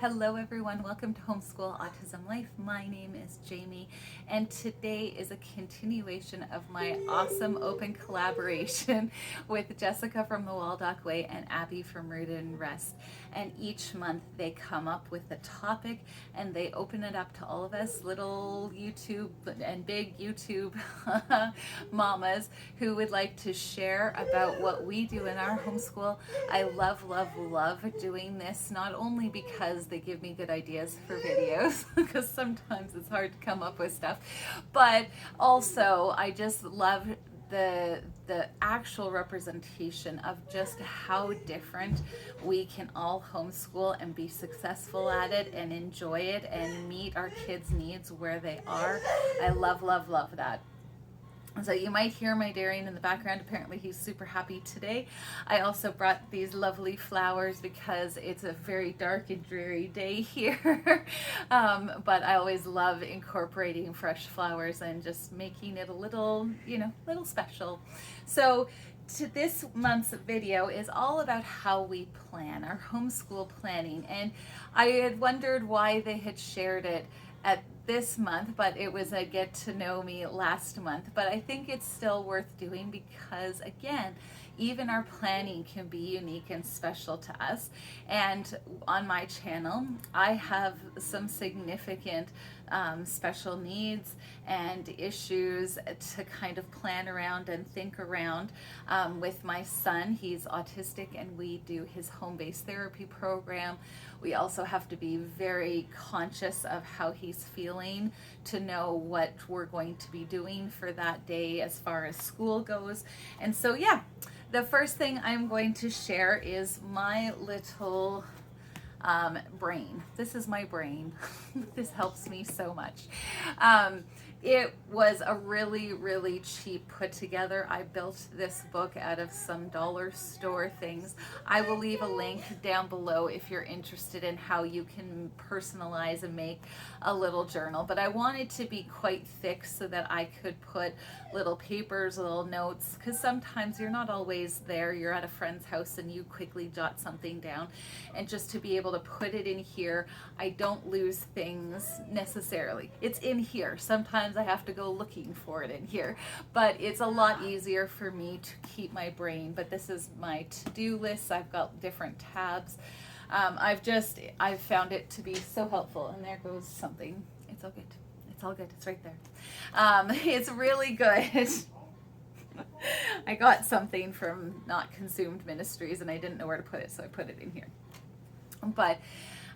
Hello everyone, welcome to Homeschool Autism Life. My name is Jamie and today is a continuation of my awesome open collaboration with Jessica from the Waldock Way and Abbie from Rooted and Rest. And each month they come up with a topic and they open it up to all of us little YouTube and big YouTube mamas who would like to share about what we do in our homeschool. I love doing this, not only because they give me good ideas for videos, because sometimes it's hard to come up with stuff, but also I just love the actual representation of just how different we can all homeschool and be successful at it and enjoy it and meet our kids' needs where they are. I love that. So you might hear my Darrion in the background. Apparently he's super happy today. I also brought these lovely flowers because it's a very dark and dreary day here. But I always love incorporating fresh flowers and just making it a little, little special. So this month's video is all about how we plan, our homeschool planning. And I had wondered why they had shared it at this month, but it was a get to know me last month. But I think it's still worth doing because, again, even our planning can be unique and special to us. And on my channel, I have some significant special needs and issues to kind of plan around and think around. With my son, he's autistic and we do his home-based therapy program. We also have to be very conscious of how he's feeling to know what we're going to be doing for that day as far as school goes. And so, yeah, the first thing I'm going to share is my little brain. This is my brain. This helps me so much. It was a really cheap put together. I built this book out of some dollar store things. I will leave a link down below if you're interested in how you can personalize and make a little journal. But I wanted to be quite thick so that I could put little papers, little notes, because sometimes you're not always there. You're at a friend's house and you quickly jot something down. And just to be able to put it in here, I don't lose things necessarily. It's in here. Sometimes I have to go looking for it in here, but it's a lot easier for me to keep my brain. But this is my to-do list. I've got different tabs. I've found it to be so helpful. And there goes something. It's all good. It's all good. It's right there. It's really good. I got something from Not Consumed Ministries and I didn't know where to put it, so I put it in here. But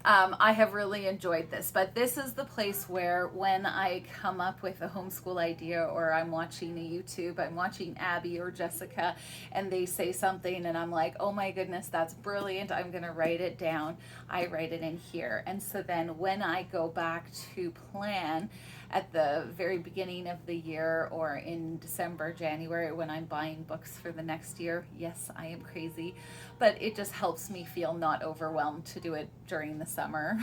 I have really enjoyed this. But this is the place where when I come up with a homeschool idea or I'm watching a YouTube, I'm watching Abbie or Jessica and they say something and I'm like, oh my goodness, that's brilliant. I'm going to write it down. I write it in here. And so then when I go back to plan at the very beginning of the year or in December, January, when I'm buying books for the next year, yes, I am crazy, but it just helps me feel not overwhelmed to do it during the summer.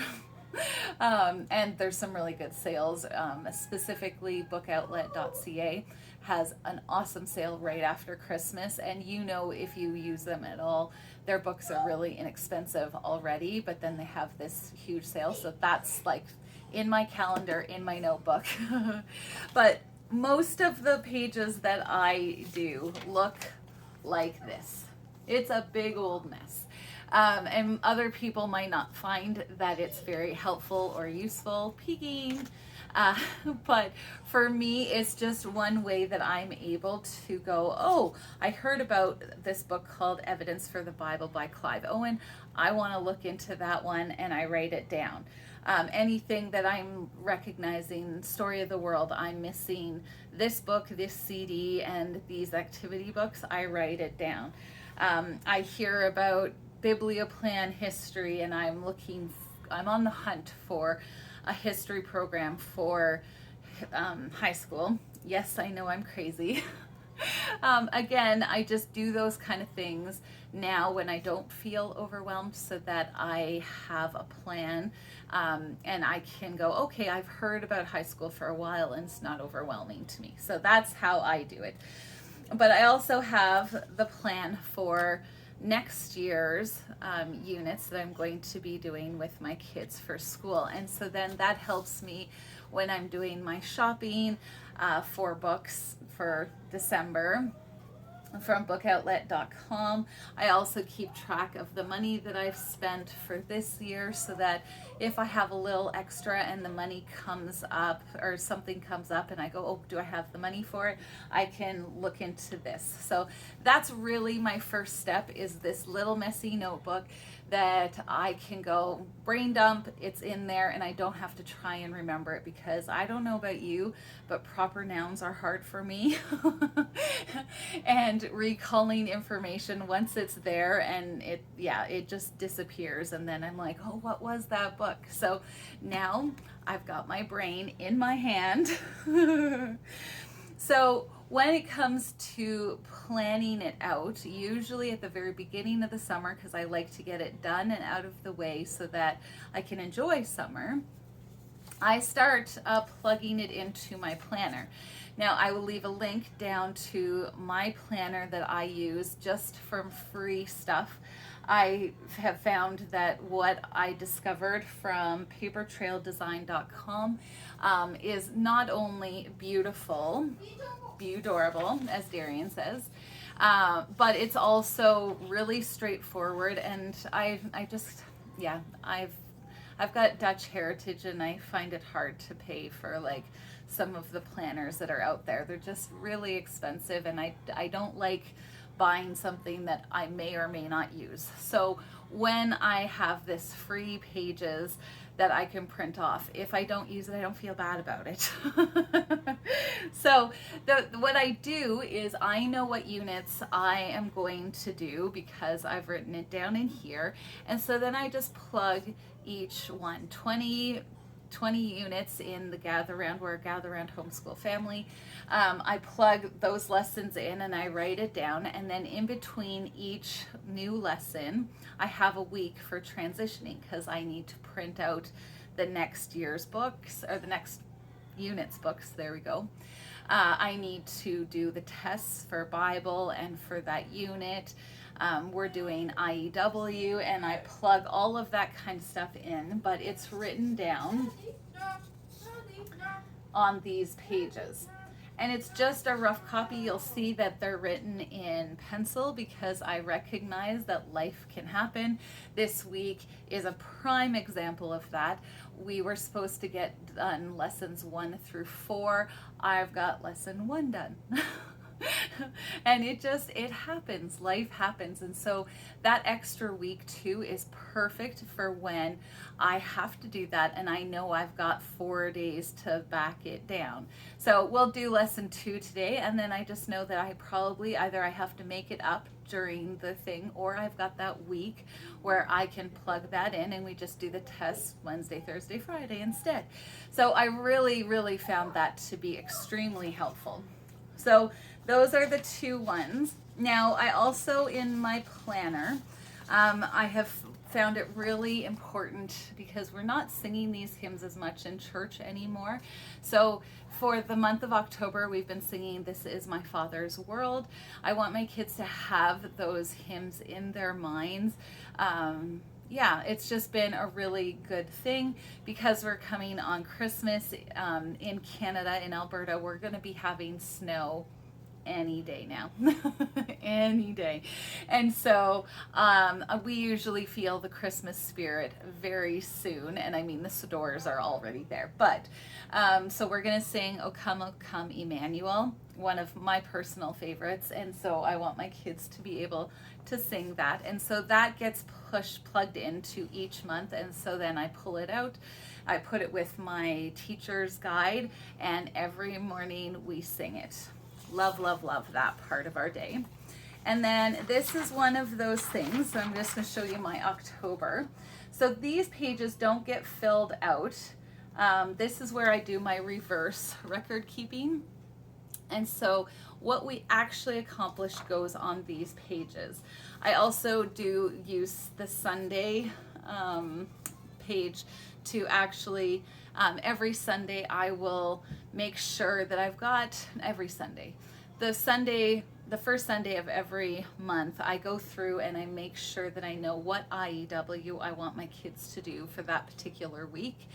And there's some really good sales, specifically bookoutlet.ca has an awesome sale right after Christmas, and if you use them at all, their books are really inexpensive already, but then they have this huge sale, so that's like in my calendar, in my notebook. But most of the pages that I do look like this. It's a big old mess. And other people might not find that it's very helpful or useful. Peeking. But for me, it's just one way that I'm able to go, oh, I heard about this book called Evidence for the Bible by Clive Owen. I want to look into that one, and I write it down. Anything that I'm recognizing, Story of the World, I'm missing this book, this CD, and these activity books, I write it down. I hear about Biblioplan history and I'm on the hunt for a history program for high school. Yes, I know I'm crazy. Again, I just do those kind of things now when I don't feel overwhelmed so that I have a plan and I can go, okay, I've heard about high school for a while and it's not overwhelming to me. So that's how I do it. But I also have the plan for next year's units that I'm going to be doing with my kids for school. And so then that helps me when I'm doing my shopping for books for December from bookoutlet.com. I also keep track of the money that I've spent for this year, so that if I have a little extra and the money comes up or something comes up and I go, oh, do I have the money for it? I can look into this. So that's really my first step, is this little messy notebook that I can go brain dump, it's in there, and I don't have to try and remember it, because I don't know about you, but proper nouns are hard for me. And recalling information once it's there, and it just disappears, and then I'm like, oh, what was that book? So now I've got my brain in my hand. So when it comes to planning it out, usually at the very beginning of the summer, because I like to get it done and out of the way so that I can enjoy summer, I start plugging it into my planner. Now, I will leave a link down to my planner that I use just from free stuff. I have found that what I discovered from papertraildesign.com is not only beautiful, adorable, as Darrion says, but it's also really straightforward. And I've got Dutch heritage, and I find it hard to pay for like some of the planners that are out there. They're just really expensive, and I don't like buying something that I may or may not use. So when I have this free pages that I can print off, if I don't use it, I don't feel bad about it. So what I do is I know what units I am going to do because I've written it down in here. And so then I just plug each one, 20 units in the Gather Round. We're a Gather Round homeschool family. I plug those lessons in and I write it down, and then in between each new lesson I have a week for transitioning, because I need to print out the next year's books, or the next unit's books, there we go. I need to do the tests for Bible and for that unit. We're doing IEW, and I plug all of that kind of stuff in, but it's written down on these pages. And it's just a rough copy. You'll see that they're written in pencil because I recognize that life can happen. This week is a prime example of that. We were supposed to get done lessons 1 through 4. I've got lesson 1 done. And it happens, life happens. And so that extra week too is perfect for when I have to do that and I know I've got 4 days to back it down. So we'll do lesson 2 today, and then I just know that I probably either I have to make it up during the thing, or I've got that week where I can plug that in and we just do the test Wednesday, Thursday, Friday instead. So I really found that to be extremely helpful. So those are the 2 ones. Now, I also, in my planner, I have found it really important, because we're not singing these hymns as much in church anymore. So for the month of October, we've been singing This Is My Father's World. I want my kids to have those hymns in their minds. It's just been a really good thing, because we're coming on Christmas. In Canada, in Alberta, we're going to be having snow any day now. Any day. And so we usually feel the Christmas spirit very soon, and I mean the stores are already there, but so we're gonna sing O Come Emmanuel, one of my personal favorites, and so I want my kids to be able to sing that. And so that gets plugged into each month, and so then I pull it out, I put it with my teacher's guide, and every morning we sing it. Love that part of our day. And then this is one of those things, so I'm just going to show you my October. So these pages don't get filled out. This is where I do my reverse record keeping. And so what we actually accomplish goes on these pages. I also do use the Sunday page to actually, every Sunday I will make sure that I've got, every Sunday, the Sunday the first Sunday of every month, I go through and I make sure that I know what IEW I want my kids to do for that particular week.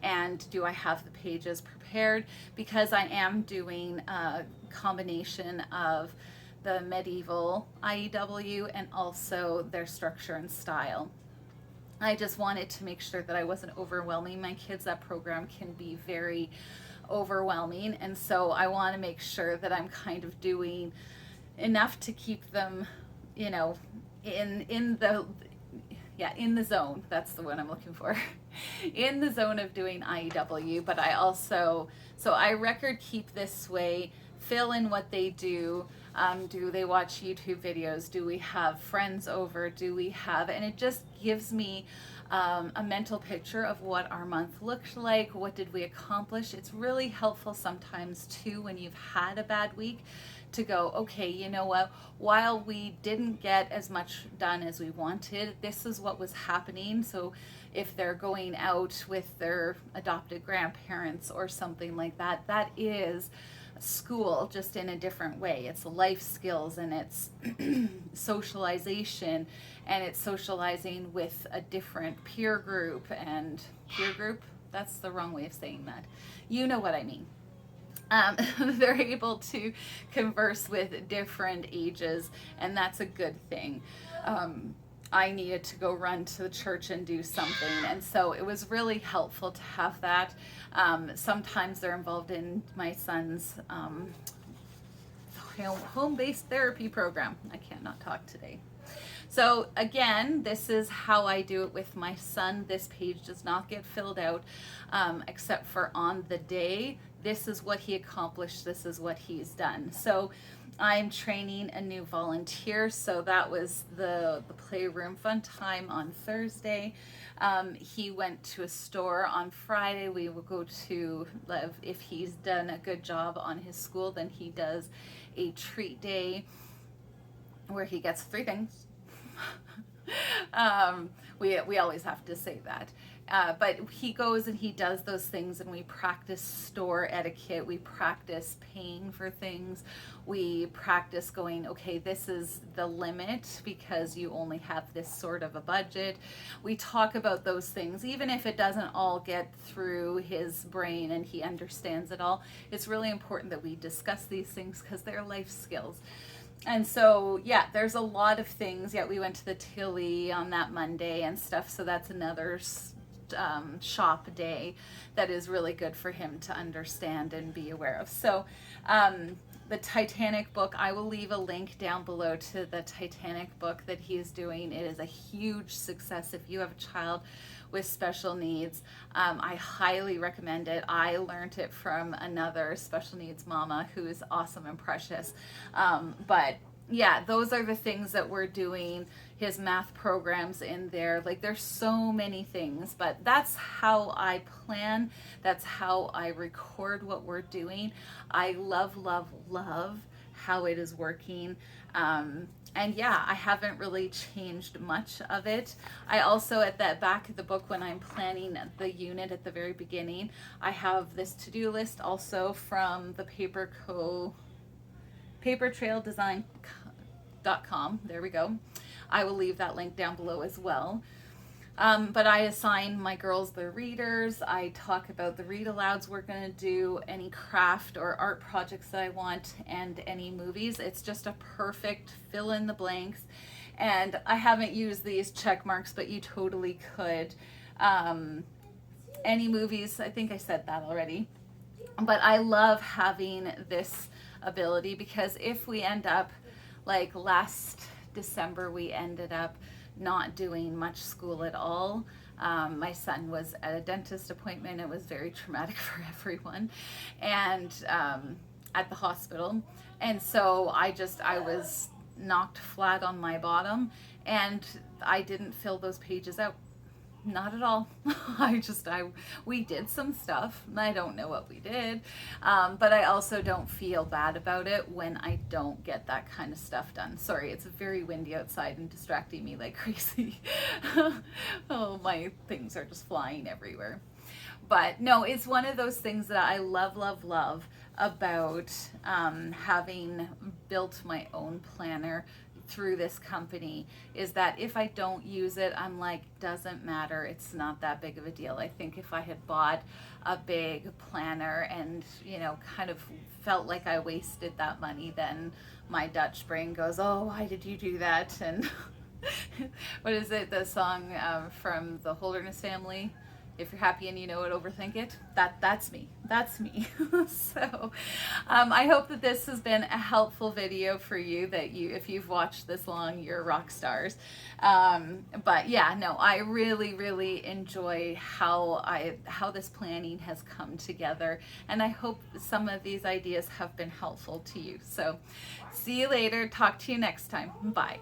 And do I have the pages prepared? Because I am doing a combination of the medieval IEW and also their structure and style. I just wanted to make sure that I wasn't overwhelming my kids. That program can be very overwhelming, and so I want to make sure that I'm kind of doing enough to keep them, you know, in the zone. That's the one I'm looking for. In the zone of doing IEW, but I also, so I record keep this way, fill in what they do. Do they watch YouTube videos? Do we have friends over? Do we have, and it just gives me a mental picture of what our month looked like. What did we accomplish? It's really helpful sometimes too when you've had a bad week to go, okay, you know what, while we didn't get as much done as we wanted, this is what was happening. So if they're going out with their adopted grandparents or something like that, that is school just in a different way. It's life skills, and it's socialization, and it's socializing with a different peer group. And peer group, that's the wrong way of saying that. You know what I mean. They're able to converse with different ages, and that's a good thing. I needed to go run to the church and do something, and so it was really helpful to have that. Sometimes they're involved in my son's home-based therapy program. I cannot talk today. So again, this is how I do it with my son. This page does not get filled out except for on the day. This is what he accomplished. This is what he's done. So I'm training a new volunteer. So that was the playroom fun time on Thursday. He went to a store on Friday. We will go to, if he's done a good job on his school, then he does a treat day where he gets 3 things. We always have to say that. But he goes and he does those things, and we practice store etiquette. We practice paying for things. We practice going, okay, this is the limit because you only have this sort of a budget. We talk about those things, even if it doesn't all get through his brain and he understands it all. It's really important that we discuss these things because they're life skills. And so, yeah, there's a lot of things. Yeah, we went to the Tilly on that Monday and stuff. So that's another shop day that is really good for him to understand and be aware of. So the Titanic book, I will leave a link down below to the Titanic book that he is doing. It is a huge success. If you have a child with special needs, I highly recommend it. I learned it from another special needs mama who is awesome and precious. But yeah, those are the things that we're doing. His math programs in there, like there's so many things, but that's how I plan. That's how I record what we're doing. I love how it is working. And yeah, I haven't really changed much of it. I also, at the back of the book, when I'm planning the unit at the very beginning, I have this to-do list also from the papertraildesign.com. There we go. I will leave that link down below as well. But I assign my girls their readers. I talk about the read alouds we're going to do, any craft or art projects that I want, and any movies. It's just a perfect fill in the blanks. And I haven't used these check marks, but you totally could. Any movies, I think I said that already. But I love having this ability, because if we end up, like last December, we ended up not doing much school at all. My son was at a dentist appointment. It was very traumatic for everyone, and at the hospital. And so I was knocked flat on my bottom, and I didn't fill those pages out. not at all. We did some stuff. I don't know what we did, but I also don't feel bad about it when I don't get that kind of stuff done. Sorry, it's very windy outside and distracting me like crazy. Oh, my things are just flying everywhere. But no, it's one of those things that I love, love, love about having built my own planner through this company, is that if I don't use it, I'm like, doesn't matter, it's not that big of a deal. I think if I had bought a big planner and, you know, kind of felt like I wasted that money, then my Dutch brain goes, oh, why did you do that? And what is it, the song from the Holderness Family? If you're happy and you know it, overthink it. That's me. That's me. So I hope that this has been a helpful video for you, that if you've watched this long, you're rock stars. But yeah, no, I really, really enjoy how this planning has come together, and I hope some of these ideas have been helpful to you. So see you later. Talk to you next time. Bye.